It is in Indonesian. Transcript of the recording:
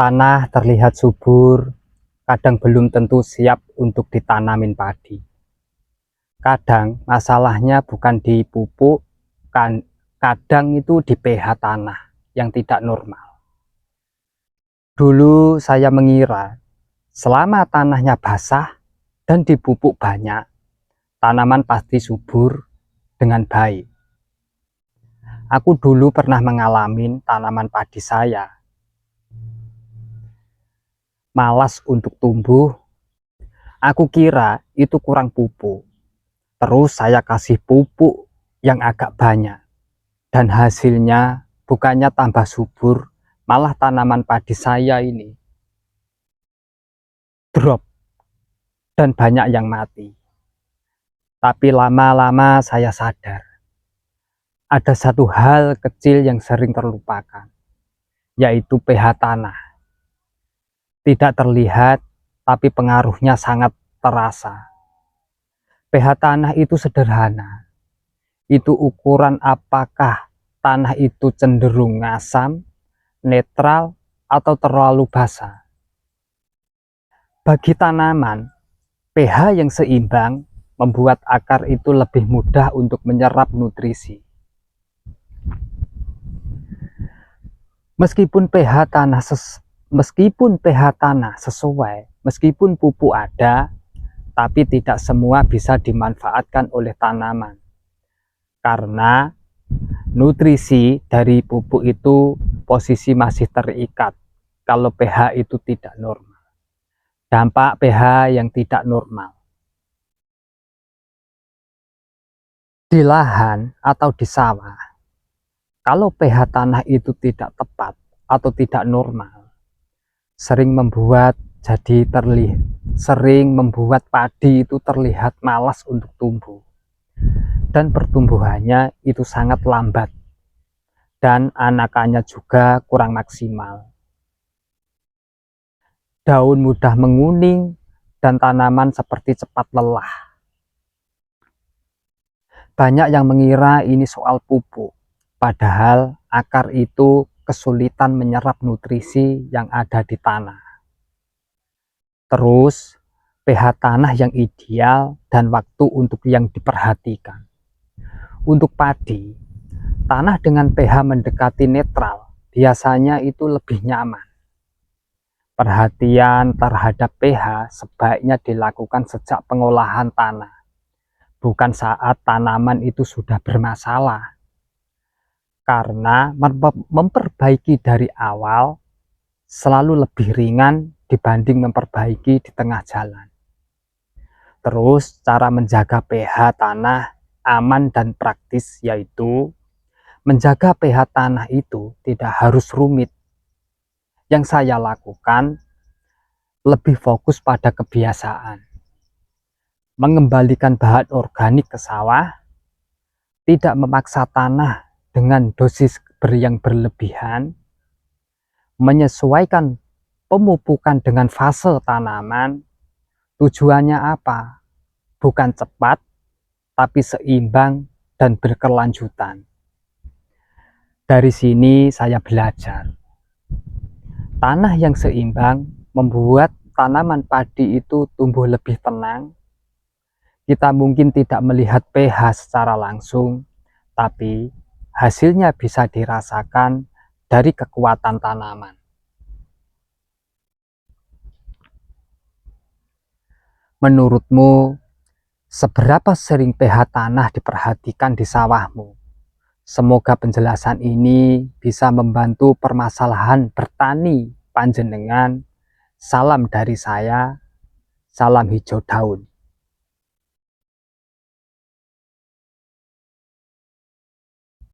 Tanah terlihat subur, kadang belum tentu siap untuk ditanamin padi. Kadang masalahnya bukan di pupuk, kadang itu di pH tanah yang tidak normal. Dulu saya mengira selama tanahnya basah dan dipupuk banyak, tanaman pasti subur dengan baik. Aku dulu pernah mengalami tanaman padi saya malas untuk tumbuh. Aku kira itu kurang pupuk. Terus saya kasih pupuk yang agak banyak. Dan hasilnya bukannya tambah subur, malah tanaman padi saya ini drop dan banyak yang mati. Tapi lama-lama saya sadar, ada satu hal kecil yang sering terlupakan, yaitu pH tanah. Tidak terlihat, tapi pengaruhnya sangat terasa. pH tanah itu sederhana. Itu ukuran apakah tanah itu cenderung ngasam, netral, atau terlalu basah. Bagi tanaman, pH yang seimbang membuat akar itu lebih mudah untuk menyerap nutrisi. Meskipun pH tanah sesuai, meskipun pupuk ada, tapi tidak semua bisa dimanfaatkan oleh tanaman. Karena nutrisi dari pupuk itu posisi masih terikat kalau pH itu tidak normal. Dampak pH yang tidak normal. Di lahan atau di sawah, kalau pH tanah itu tidak tepat atau tidak normal, sering membuat padi itu terlihat malas untuk tumbuh. Dan pertumbuhannya itu sangat lambat. Dan anakannya juga kurang maksimal. Daun mudah menguning dan tanaman seperti cepat lelah. Banyak yang mengira ini soal pupuk, padahal akar itu kesulitan menyerap nutrisi yang ada di tanah. Terus, pH tanah yang ideal dan waktu untuk yang diperhatikan. Untuk padi, tanah dengan pH mendekati netral biasanya itu lebih nyaman. Perhatian terhadap pH sebaiknya dilakukan sejak pengolahan tanah, bukan saat tanaman itu sudah bermasalah. Karena memperbaiki dari awal selalu lebih ringan dibanding memperbaiki di tengah jalan. Terus cara menjaga pH tanah aman dan praktis, yaitu menjaga pH tanah itu tidak harus rumit. Yang saya lakukan lebih fokus pada kebiasaan. Mengembalikan bahan organik ke sawah, tidak memaksa tanah dengan dosis yang berlebihan, menyesuaikan pemupukan dengan fase tanaman. Tujuannya apa? Bukan cepat, tapi seimbang dan berkelanjutan. Dari sini saya belajar. Tanah yang seimbang membuat tanaman padi itu tumbuh lebih tenang. Kita mungkin tidak melihat pH secara langsung, tapi hasilnya bisa dirasakan dari kekuatan tanaman. Menurutmu, seberapa sering pH tanah diperhatikan di sawahmu? Semoga penjelasan ini bisa membantu permasalahan bertani panjenengan. Salam dari saya, salam hijau daun.